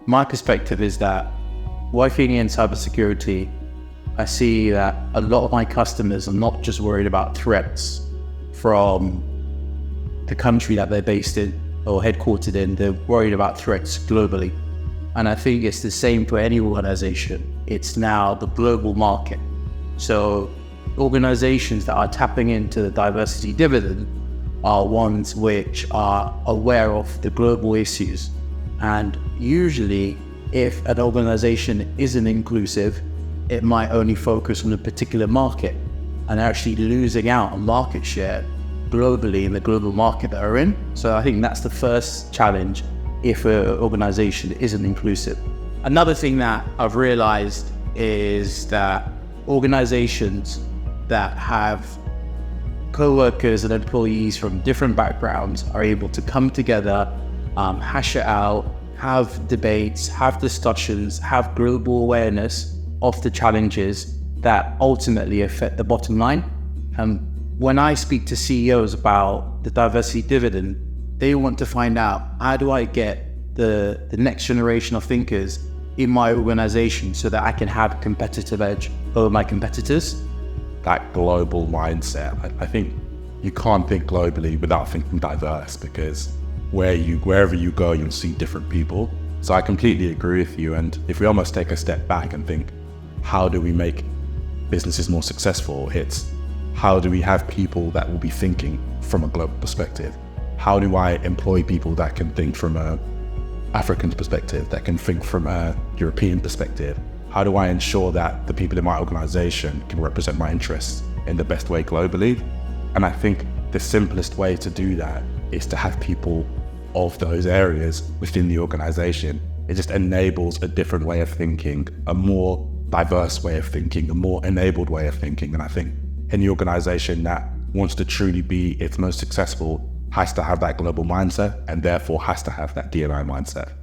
My perspective is that working in cybersecurity, I see that a lot of my customers are not just worried about threats from the country that they're based in or headquartered in, they're worried about threats globally. And I think it's the same for any organization. It's now the global market. So organizations that are tapping into the diversity dividend are ones which are aware of the global issues. And usually, if an organization isn't inclusive, it might only focus on a particular market and actually losing out on market share globally in the global market that are in. So I think that's the first challenge if an organization isn't inclusive. Another thing that I've realized is that organizations that have co-workers and employees from different backgrounds are able to come together, hash it out, have debates, have discussions, have global awareness of the challenges that ultimately affect the bottom line. When I speak to CEOs about the diversity dividend, they want to find out, how do I get the next generation of thinkers in my organization so that I can have a competitive edge over my competitors? That global mindset, I think you can't think globally without thinking diverse, because wherever you go, you'll see different people. So I completely agree with you. And if we almost take a step back and think, how do we make businesses more successful? It's how do we have people that will be thinking from a global perspective? How do I employ people that can think from a African perspective, that can think from a European perspective? How do I ensure that the people in my organization can represent my interests in the best way globally? And I think the simplest way to do that is to have people of those areas within the organization. It just enables a different way of thinking, a more diverse way of thinking, a more enabled way of thinking. And I think any organization that wants to truly be its most successful has to have that global mindset, and therefore has to have that D&I mindset.